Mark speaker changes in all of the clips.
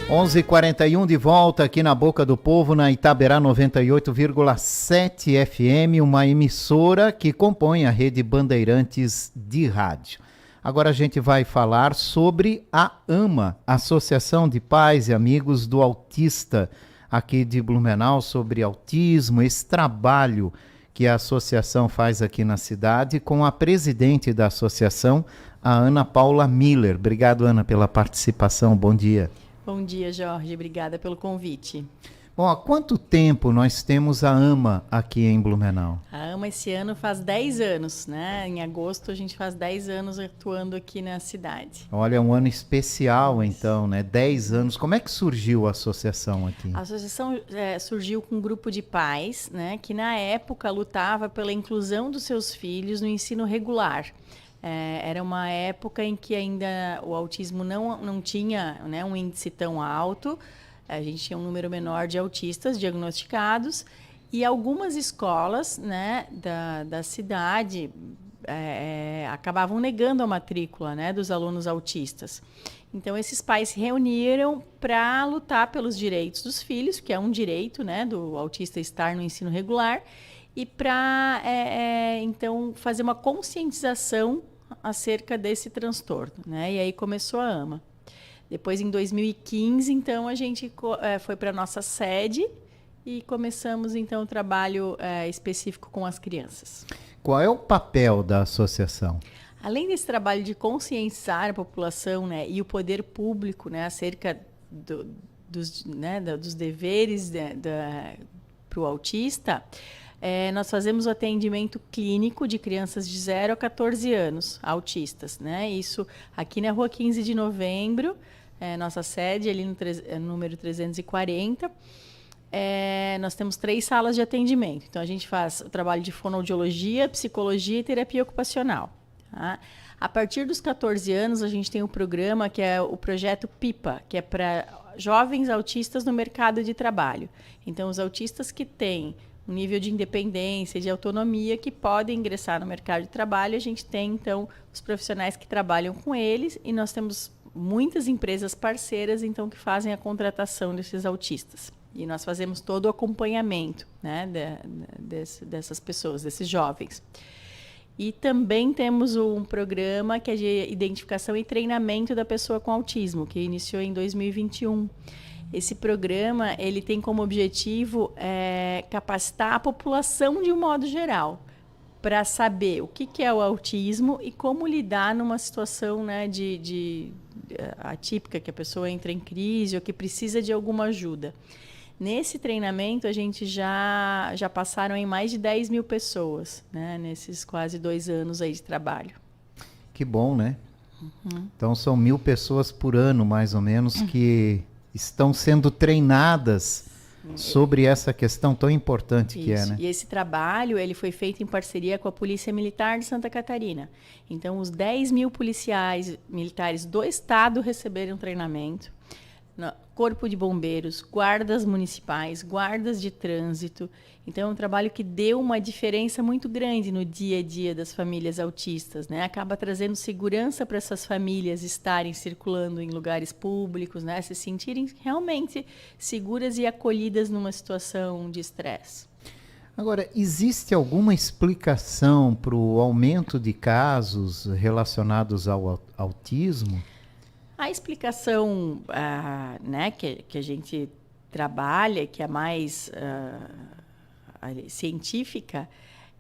Speaker 1: 11h41 de volta aqui na Boca do Povo, na Itaberá 98,7 FM, uma emissora que compõe a rede Bandeirantes de rádio. Agora a gente vai falar sobre a AMA, Associação de Pais e Amigos do Autista, aqui de Blumenau, sobre autismo, esse trabalho que a associação faz aqui na cidade, com a presidente da associação, a Ana Paula Miller. Obrigado, Ana, pela participação. Bom dia.
Speaker 2: Bom dia, Jorge. Obrigada pelo convite.
Speaker 1: Bom, há quanto tempo nós temos a AMA aqui em Blumenau?
Speaker 2: A AMA esse ano faz 10 anos, né? Em agosto a gente faz 10 anos atuando aqui na cidade.
Speaker 1: Olha, é um ano especial então, né? 10 anos. Como é que surgiu a associação aqui?
Speaker 2: A associação surgiu com um grupo de pais, né? Que na época lutava pela inclusão dos seus filhos no ensino regular. Era uma época em que ainda o autismo não tinha, né, um índice tão alto. A gente tinha um número menor de autistas diagnosticados e algumas escolas, né, da cidade acabavam negando a matrícula, né, dos alunos autistas. Então, esses pais se reuniram para lutar pelos direitos dos filhos, que é um direito, né, do autista estar no ensino regular, e para, então, fazer uma conscientização acerca desse transtorno, né? E aí começou a AMA. Depois, em 2015, então, a gente foi para a nossa sede e começamos, então, o trabalho específico com as crianças.
Speaker 1: Qual é o papel da associação?
Speaker 2: Além desse trabalho de conscientizar a população, né, e o poder público, né, acerca dos deveres para o autista, nós fazemos o atendimento clínico de crianças de 0 a 14 anos, autistas, né? Isso aqui na Rua 15 de Novembro, nossa sede, ali no número 340. Nós temos 3 salas de atendimento. Então, a gente faz o trabalho de fonoaudiologia, psicologia e terapia ocupacional. Tá? A partir dos 14 anos, a gente tem um programa que é o projeto PIPA, que é para jovens autistas no mercado de trabalho. Então, os autistas que têm um nível de independência, de autonomia, que podem ingressar no mercado de trabalho. A gente tem, então, os profissionais que trabalham com eles e nós temos muitas empresas parceiras, então, que fazem a contratação desses autistas. E nós fazemos todo o acompanhamento, né, dessas pessoas, desses jovens. E também temos um programa que é de identificação e treinamento da pessoa com autismo, que iniciou em 2021. Esse programa ele tem como objetivo capacitar a população de um modo geral para saber o que é o autismo e como lidar numa situação, né, de atípica, que a pessoa entra em crise ou que precisa de alguma ajuda. Nesse treinamento, a gente já passaram em mais de 10 mil pessoas, né, nesses quase 2 anos aí de trabalho.
Speaker 1: Que bom, né?
Speaker 2: Uhum.
Speaker 1: Então, são 1.000 pessoas por ano, mais ou menos, que estão sendo treinadas sobre essa questão tão importante que é, né?
Speaker 2: E esse trabalho ele foi feito em parceria com a Polícia Militar de Santa Catarina. Então, os 10 mil policiais militares do estado receberam treinamento. Corpo de Bombeiros, guardas municipais, guardas de trânsito. Então, é um trabalho que deu uma diferença muito grande no dia a dia das famílias autistas, né? Acaba trazendo segurança para essas famílias estarem circulando em lugares públicos, né? Se sentirem realmente seguras e acolhidas numa situação de estresse.
Speaker 1: Agora, existe alguma explicação para o aumento de casos relacionados ao autismo?
Speaker 2: A explicação né, que a gente trabalha, que é mais científica,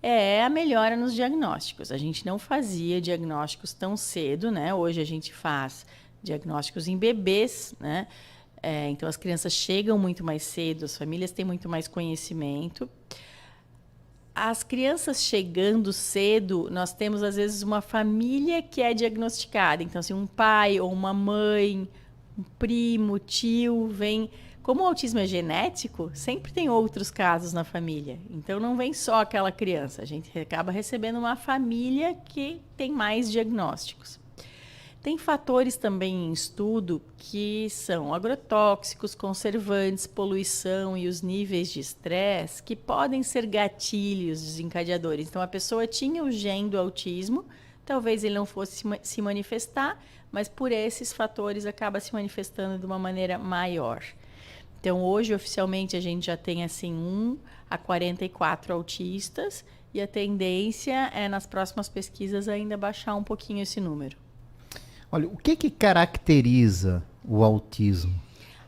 Speaker 2: é a melhora nos diagnósticos. A gente não fazia diagnósticos tão cedo, né? Hoje a gente faz diagnósticos em bebês, né? Então as crianças chegam muito mais cedo, as famílias têm muito mais conhecimento. As crianças chegando cedo, nós temos, às vezes, uma família que é diagnosticada. Então, assim, um pai ou uma mãe, um primo, tio, vem... Como o autismo é genético, sempre tem outros casos na família. Então, não vem só aquela criança. A gente acaba recebendo uma família que tem mais diagnósticos. Tem fatores também em estudo que são agrotóxicos, conservantes, poluição e os níveis de estresse que podem ser gatilhos desencadeadores. Então, a pessoa tinha o gene do autismo, talvez ele não fosse se manifestar, mas por esses fatores acaba se manifestando de uma maneira maior. Então, hoje, oficialmente, a gente já tem, assim, 1 a 44 autistas, e a tendência é, nas próximas pesquisas, ainda baixar um pouquinho esse número.
Speaker 1: Olha, o que caracteriza o autismo?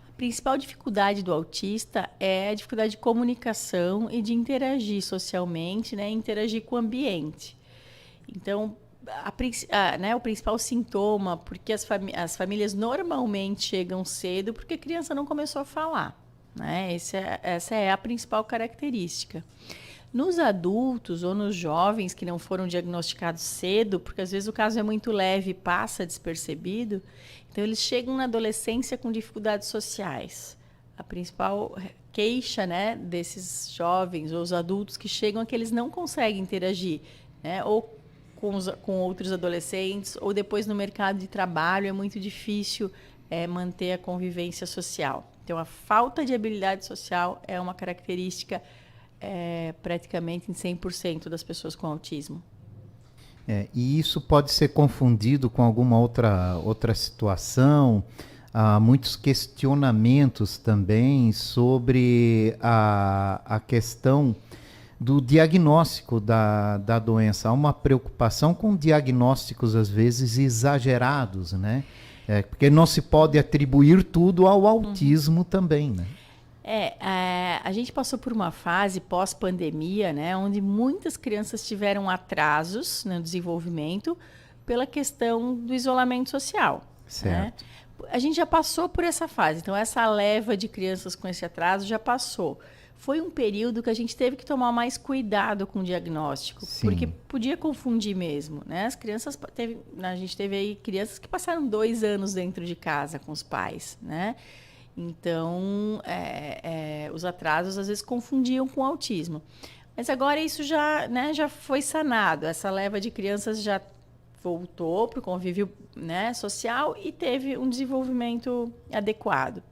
Speaker 2: A principal dificuldade do autista é a dificuldade de comunicação e de interagir socialmente, né, interagir com o ambiente. Então, o principal sintoma, porque as famílias normalmente chegam cedo porque a criança não começou a falar, né? Essa é a principal característica. Nos adultos ou nos jovens que não foram diagnosticados cedo, porque às vezes o caso é muito leve e passa despercebido, então eles chegam na adolescência com dificuldades sociais. A principal queixa, né, desses jovens ou os adultos que chegam é que eles não conseguem interagir, né, ou com outros adolescentes, ou depois no mercado de trabalho é muito difícil manter a convivência social. Então, a falta de habilidade social é uma característica praticamente em 100% das pessoas com autismo.
Speaker 1: E isso pode ser confundido com alguma outra situação. Há muitos questionamentos também sobre a questão do diagnóstico da doença. Há uma preocupação com diagnósticos, às vezes, exagerados, né? Porque não se pode atribuir tudo ao autismo também, né?
Speaker 2: A gente passou por uma fase pós-pandemia, né, onde muitas crianças tiveram atrasos no desenvolvimento pela questão do isolamento social.
Speaker 1: Certo.
Speaker 2: Né? A gente já passou por essa fase, então essa leva de crianças com esse atraso já passou. Foi um período que a gente teve que tomar mais cuidado com o diagnóstico,
Speaker 1: Sim.
Speaker 2: porque podia confundir mesmo, né? A gente teve aí crianças que passaram 2 anos dentro de casa com os pais, né? Então, os atrasos às vezes confundiam com autismo. Mas agora isso já foi sanado. Essa leva de crianças já voltou para o convívio, né, social e teve um desenvolvimento adequado.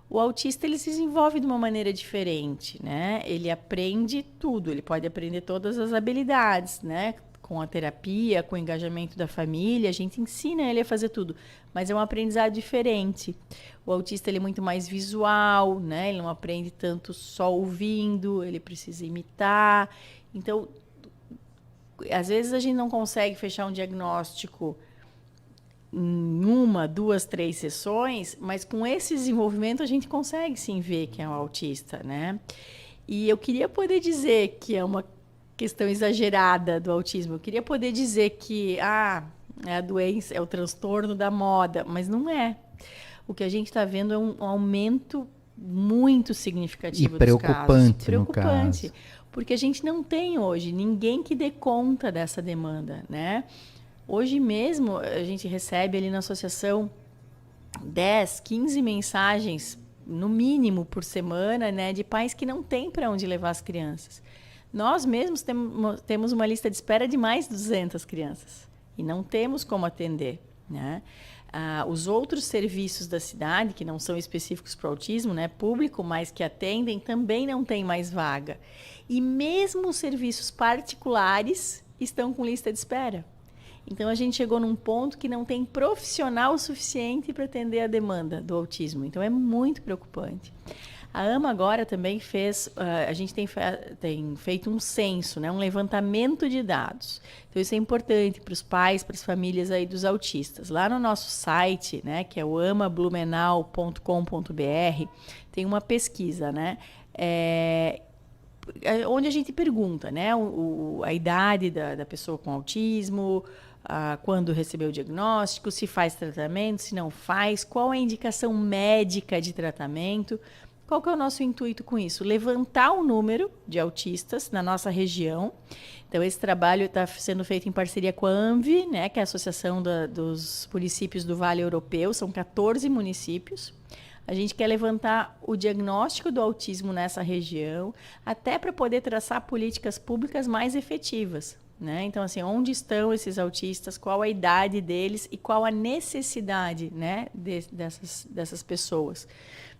Speaker 2: O autista, ele se desenvolve de uma maneira diferente, né? Ele aprende tudo, ele pode aprender todas as habilidades, né? Com a terapia, com o engajamento da família, a gente ensina ele a fazer tudo, mas é um aprendizado diferente. O autista, ele é muito mais visual, né? Ele não aprende tanto só ouvindo, ele precisa imitar. Então, às vezes a gente não consegue fechar um diagnóstico em 1, 2, 3 sessões, mas com esse desenvolvimento a gente consegue sim ver que é um autista, né? E eu queria poder dizer que é uma questão exagerada do autismo. Eu queria poder dizer que é a doença, é o transtorno da moda, mas não é. O que a gente está vendo é um aumento muito significativo dos casos.
Speaker 1: Preocupante, no caso.
Speaker 2: Porque a gente não tem hoje ninguém que dê conta dessa demanda, né? Hoje mesmo, a gente recebe ali na associação 10, 15 mensagens, no mínimo, por semana, né, de pais que não têm para onde levar as crianças. Nós mesmos temos uma lista de espera de mais de 200 crianças e não temos como atender, né? Os outros serviços da cidade, que não são específicos para o autismo, né, público, mas que atendem, também não tem mais vaga. E mesmo os serviços particulares estão com lista de espera. Então, a gente chegou num ponto que não tem profissional suficiente para atender a demanda do autismo. Então, é muito preocupante. A AMA agora também a gente tem feito um censo, né, um levantamento de dados. Então, isso é importante para os pais, para as famílias aí dos autistas. Lá no nosso site, né, que é o amablumenau.com.br, tem uma pesquisa, né, onde a gente pergunta, né, a idade da pessoa com autismo, quando recebeu o diagnóstico, se faz tratamento, se não faz, qual é a indicação médica de tratamento. Qual que é o nosso intuito com isso? Levantar o número de autistas na nossa região. Então, esse trabalho está sendo feito em parceria com a ANVI, né, que é a Associação dos Municípios do Vale Europeu, são 14 municípios. A gente quer levantar o diagnóstico do autismo nessa região, até para poder traçar políticas públicas mais efetivas, né? Então, assim, onde estão esses autistas, qual a idade deles e qual a necessidade, né, dessas pessoas.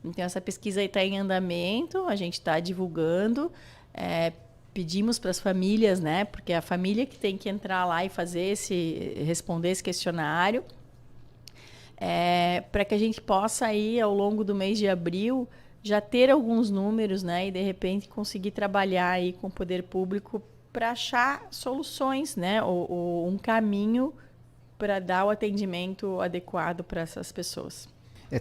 Speaker 2: Então, essa pesquisa está em andamento, a gente está divulgando. pedimos para as famílias, né? Porque é a família que tem que entrar lá e responder esse questionário, para que a gente possa aí, ao longo do mês de abril, já ter alguns números, né? E de repente conseguir trabalhar aí com o poder público para achar soluções, né? Ou um caminho para dar o atendimento adequado para essas pessoas.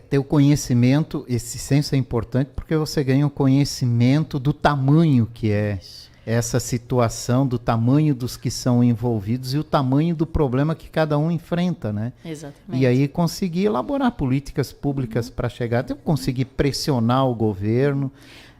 Speaker 1: Ter o conhecimento, esse senso é importante porque você ganha o conhecimento do tamanho que é essa situação, do tamanho dos que são envolvidos e o tamanho do problema que cada um enfrenta, né?
Speaker 2: Exatamente.
Speaker 1: E aí conseguir elaborar políticas públicas para chegar, conseguir pressionar o governo,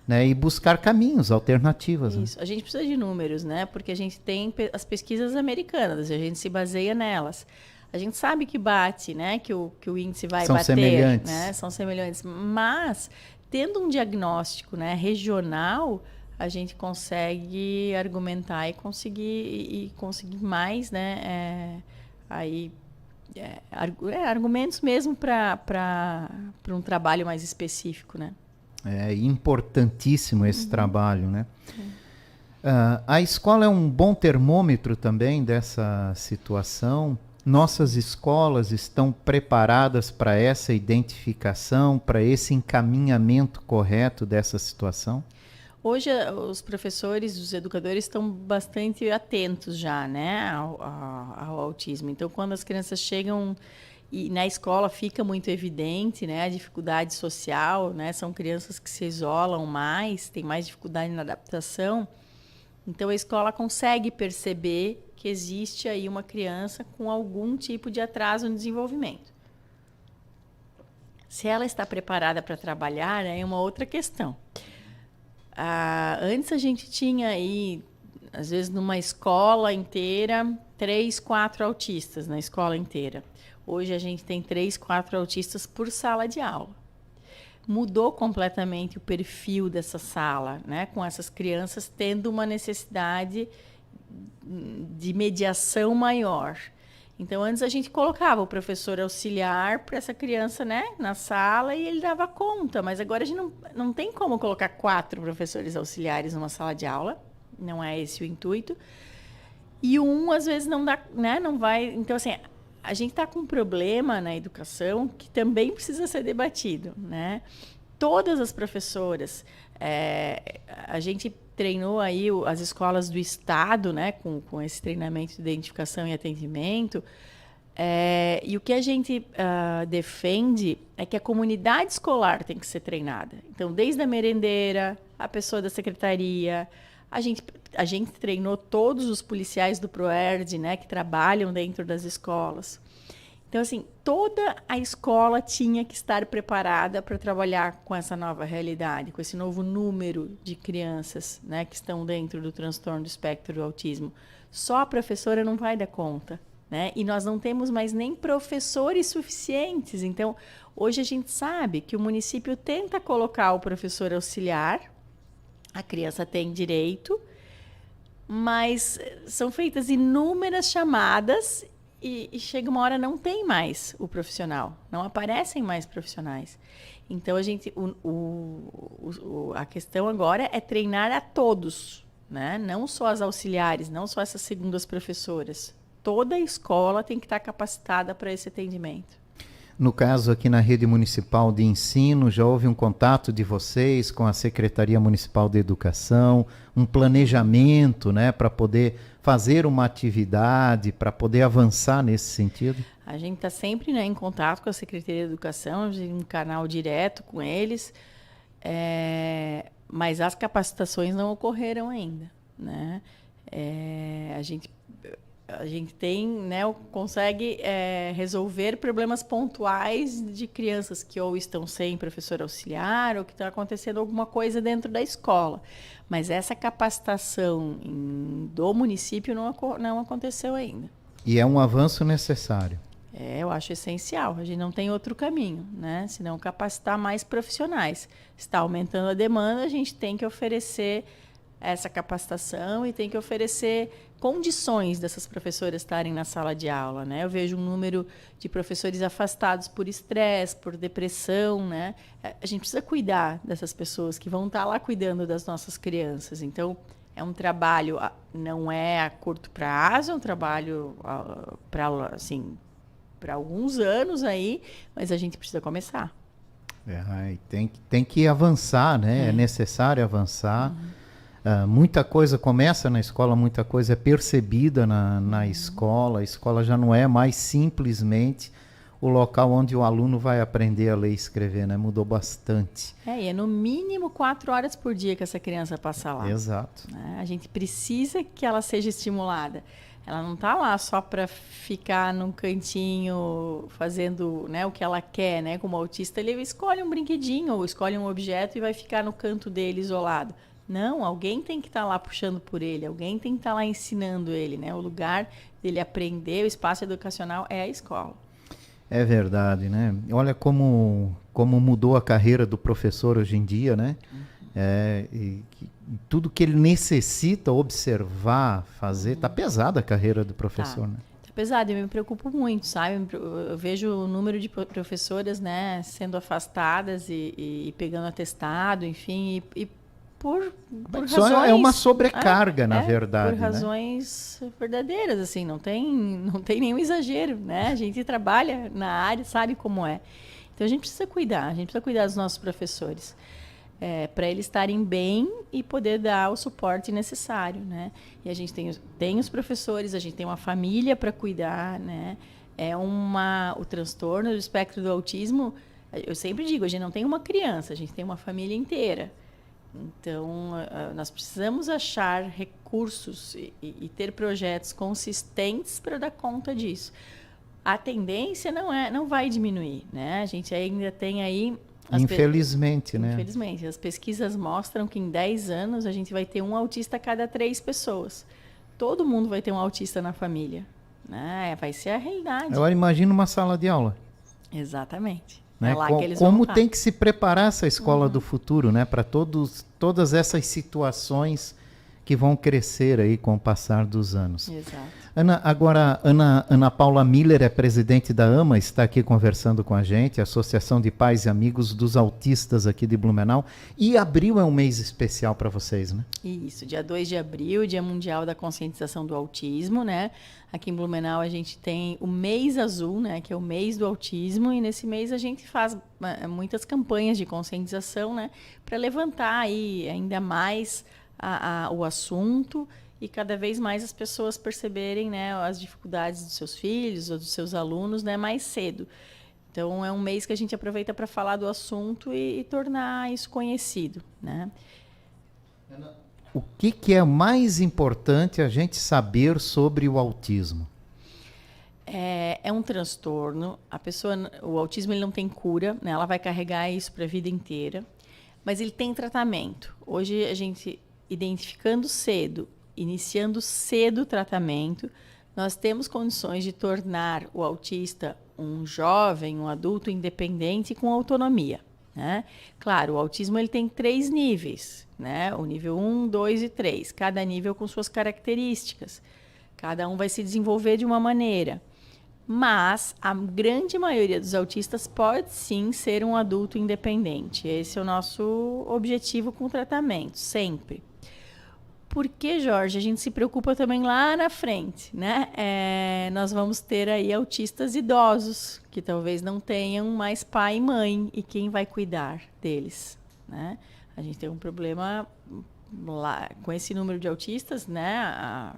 Speaker 1: né, e buscar caminhos, alternativas.
Speaker 2: Isso. Né? A gente precisa de números, né? Porque a gente tem as pesquisas americanas, a gente se baseia nelas. A gente sabe que bate, né? Que o índice vai
Speaker 1: São
Speaker 2: bater.
Speaker 1: Semelhantes.
Speaker 2: Né? São semelhantes. Mas, tendo um diagnóstico, né, regional, a gente consegue argumentar e conseguir mais, né? Argumentos mesmo para um trabalho mais específico, né?
Speaker 1: É importantíssimo esse trabalho, né? A escola é um bom termômetro também dessa situação. Nossas escolas estão preparadas para essa identificação, para esse encaminhamento correto dessa situação?
Speaker 2: Hoje, os professores, os educadores estão bastante atentos já, né, ao autismo. Então, quando as crianças chegam e na escola fica muito evidente, né, a dificuldade social, né, são crianças que se isolam mais, têm mais dificuldade na adaptação. Então, a escola consegue perceber que existe aí uma criança com algum tipo de atraso no desenvolvimento. Se ela está preparada para trabalhar, é uma outra questão. Antes a gente tinha aí, às vezes numa escola inteira, 3, 4 autistas na escola inteira. Hoje a gente tem 3, 4 autistas por sala de aula. Mudou completamente o perfil dessa sala, né? Com essas crianças tendo uma necessidade de mediação maior. Então, antes a gente colocava o professor auxiliar para essa criança, né, na sala e ele dava conta. Mas agora a gente não tem como colocar 4 professores auxiliares numa sala de aula. Não é esse o intuito. E às vezes, não dá, né, não vai... Então, assim, a gente está com um problema na educação que também precisa ser debatido, né? Todas as professoras... a gente treinou aí as escolas do Estado, né, com esse treinamento de identificação e atendimento, e o que a gente defende é que a comunidade escolar tem que ser treinada. Então, desde a merendeira, a pessoa da secretaria, a gente treinou todos os policiais do PROERD, né, que trabalham dentro das escolas. Então, assim, toda a escola tinha que estar preparada para trabalhar com essa nova realidade, com esse novo número de crianças, né, que estão dentro do transtorno do espectro do autismo. Só a professora não vai dar conta, né? E nós não temos mais nem professores suficientes. Então, hoje a gente sabe que o município tenta colocar o professor auxiliar, a criança tem direito, mas são feitas inúmeras chamadas e chega uma hora não tem mais o profissional, não aparecem mais profissionais. Então a questão agora é treinar a todos, né? Não só as auxiliares, não só essas segundas professoras. Toda a escola tem que estar capacitada para esse atendimento.
Speaker 1: No caso aqui na rede municipal de ensino, já houve um contato de vocês com a Secretaria Municipal de Educação, um planejamento, né, para poder fazer uma atividade, para poder avançar nesse sentido?
Speaker 2: A gente está sempre, né, em contato com a Secretaria de Educação, a gente tem um canal direto com eles, mas as capacitações não ocorreram ainda, né? A gente tem, né, consegue resolver problemas pontuais de crianças que ou estão sem professor auxiliar ou que está acontecendo alguma coisa dentro da escola. Mas essa capacitação do município não aconteceu ainda.
Speaker 1: E é um avanço necessário.
Speaker 2: Eu acho essencial. A gente não tem outro caminho, né? Senão capacitar mais profissionais. Está aumentando a demanda, a gente tem que oferecer essa capacitação e tem que oferecer condições dessas professoras estarem na sala de aula, né? Eu vejo um número de professores afastados por estresse, por depressão, né? A gente precisa cuidar dessas pessoas que vão estar lá cuidando das nossas crianças. Então, É um trabalho, não é a curto prazo, é um trabalho para assim, para alguns anos aí, mas a gente precisa começar.
Speaker 1: Tem que avançar, né? É necessário avançar. Muita coisa começa na escola, muita coisa é percebida na escola. A escola já não é mais simplesmente o local onde o aluno vai aprender a ler e escrever, né? Mudou bastante.
Speaker 2: E é no mínimo 4 horas por dia que essa criança passa lá.
Speaker 1: Exato.
Speaker 2: Né? A gente precisa que ela seja estimulada. Ela não está lá só para ficar num cantinho fazendo, né, o que ela quer, né? Como autista, ele escolhe um brinquedinho ou escolhe um objeto e vai ficar no canto dele isolado. Não, alguém tem que estar lá puxando por ele, alguém tem que estar lá ensinando ele, né? O lugar dele aprender, o espaço educacional é a escola.
Speaker 1: É verdade, né? Olha como mudou a carreira do professor hoje em dia, né? Tudo que ele necessita observar, fazer, tá pesada a carreira do professor, né?
Speaker 2: Tá pesado, eu me preocupo muito, sabe? Eu vejo o número de professoras, né, sendo afastadas e pegando atestado, enfim, e por razões...
Speaker 1: É uma sobrecarga, na verdade.
Speaker 2: Por razões verdadeiras, assim, não tem nenhum exagero, né? A gente trabalha na área, sabe como é. Então, a gente precisa cuidar dos nossos professores, para eles estarem bem e poder dar o suporte necessário, né? E a gente tem os professores, a gente tem uma família para cuidar, né? O transtorno do espectro do autismo, eu sempre digo, a gente não tem uma criança, a gente tem uma família inteira. Então, nós precisamos achar recursos e ter projetos consistentes para dar conta disso. A tendência não vai diminuir, né? A gente ainda tem aí...
Speaker 1: Infelizmente, né?
Speaker 2: Infelizmente. As pesquisas mostram que em 10 anos a gente vai ter um autista a cada 3 pessoas. Todo mundo vai ter um autista na família. Né? Vai ser a realidade.
Speaker 1: Agora imagina uma sala de aula.
Speaker 2: Exatamente.
Speaker 1: Né?
Speaker 2: É lá que eles
Speaker 1: como
Speaker 2: vão estar.
Speaker 1: Tem que se preparar essa escola do futuro, né? Para todas essas situações que vão crescer aí com o passar dos anos.
Speaker 2: Exato.
Speaker 1: Ana Paula Miller é presidente da AMA, está aqui conversando com a gente, Associação de Pais e Amigos dos Autistas aqui de Blumenau. E abril é um mês especial para vocês, né?
Speaker 2: Isso, dia 2 de abril, Dia Mundial da Conscientização do Autismo, né? Aqui em Blumenau a gente tem o Mês Azul, né? Que é o mês do autismo, e nesse mês a gente faz muitas campanhas de conscientização, né? Para levantar aí ainda mais o assunto e cada vez mais as pessoas perceberem, né, as dificuldades dos seus filhos ou dos seus alunos, né, mais cedo. Então, é um mês que a gente aproveita para falar do assunto e tornar isso conhecido, né?
Speaker 1: O que é mais importante a gente saber sobre o autismo?
Speaker 2: É um transtorno. O autismo ele não tem cura, né? Ela vai carregar isso para a vida inteira, mas ele tem tratamento. Hoje, a gente identificando cedo, iniciando cedo o tratamento, nós temos condições de tornar o autista um jovem, um adulto independente com autonomia, né? Claro, o autismo ele tem 3 níveis, né? O nível 1, 2 e 3, cada nível com suas características. Cada um vai se desenvolver de uma maneira. Mas a grande maioria dos autistas pode sim ser um adulto independente. Esse é o nosso objetivo com o tratamento, sempre. Porque, Jorge, a gente se preocupa também lá na frente, né? Nós vamos ter aí autistas idosos, que talvez não tenham mais pai e mãe, e quem vai cuidar deles, né? A gente tem um problema lá, com esse número de autistas, né?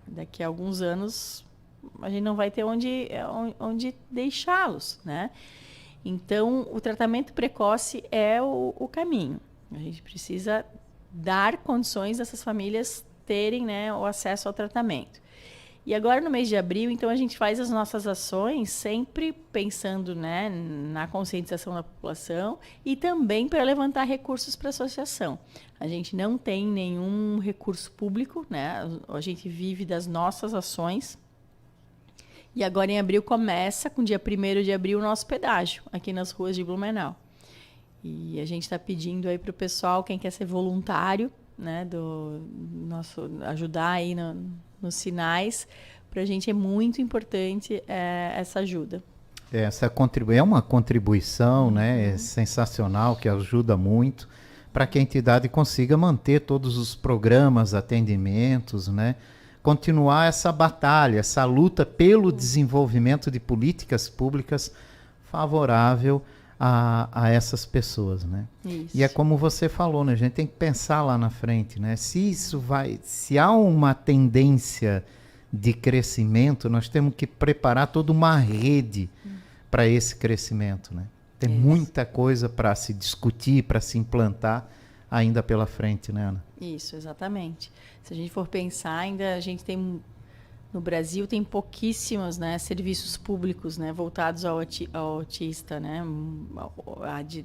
Speaker 2: Daqui a alguns anos, a gente não vai ter onde deixá-los, né? Então, o tratamento precoce é o caminho. A gente precisa dar condições dessas famílias terem, né, o acesso ao tratamento. E agora, no mês de abril, então, a gente faz as nossas ações sempre pensando, né, na conscientização da população e também para levantar recursos para a associação. A gente não tem nenhum recurso público, né, a gente vive das nossas ações. E agora, em abril, começa, com o dia 1º de abril, o nosso pedágio aqui nas ruas de Blumenau. E a gente está pedindo aí para o pessoal, quem quer ser voluntário, né, ajudar aí nos sinais, para a gente é muito importante essa ajuda.
Speaker 1: É uma contribuição, né, sensacional, que ajuda muito. para que a entidade consiga manter todos os programas, atendimentos, né? Continuar essa batalha, essa luta pelo desenvolvimento de políticas públicas favorável a essas pessoas, né?
Speaker 2: Isso.
Speaker 1: E é como você falou, né? A gente tem que pensar lá na frente, né? Se há uma tendência de crescimento, nós temos que preparar toda uma rede para esse crescimento, né? Tem muita coisa para se discutir, para se implantar ainda pela frente, né, Ana?
Speaker 2: Isso, exatamente. Se a gente for pensar, ainda a gente tem, no Brasil, tem pouquíssimos, né, serviços públicos, né, voltados ao autista, né? De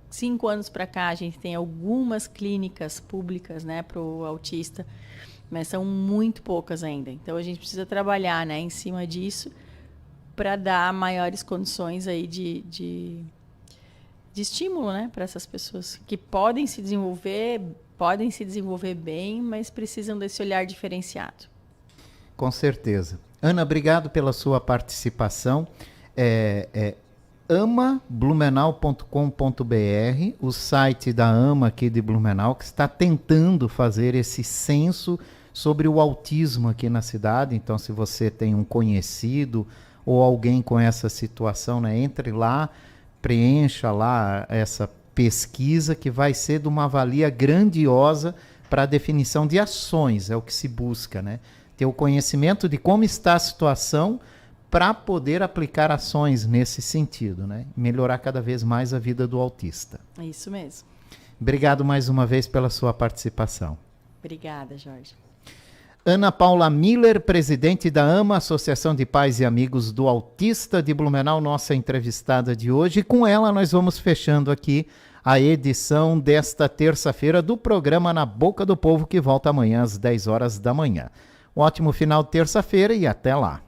Speaker 2: 5 anos para cá, a gente tem algumas clínicas públicas, né, para o autista, mas são muito poucas ainda. Então, a gente precisa trabalhar, né, em cima disso para dar maiores condições aí de estímulo, né, para essas pessoas que podem se desenvolver bem, mas precisam desse olhar diferenciado.
Speaker 1: Com certeza. Ana, obrigado pela sua participação. amablumenau.com.br, o site da AMA aqui de Blumenau, que está tentando fazer esse censo sobre o autismo aqui na cidade. Então, se você tem um conhecido ou alguém com essa situação, né, entre lá, preencha lá essa pesquisa que vai ser de uma valia grandiosa para a definição de ações, é o que se busca, né? Ter o conhecimento de como está a situação para poder aplicar ações nesse sentido, né? Melhorar cada vez mais a vida do autista.
Speaker 2: É isso mesmo.
Speaker 1: Obrigado mais uma vez pela sua participação.
Speaker 2: Obrigada, Jorge.
Speaker 1: Ana Paula Miller, presidente da AMA, Associação de Pais e Amigos do Autista de Blumenau, nossa entrevistada de hoje. E com ela nós vamos fechando aqui a edição desta terça-feira do programa Na Boca do Povo, que volta amanhã às 10 horas da manhã. Um ótimo final de terça-feira e até lá.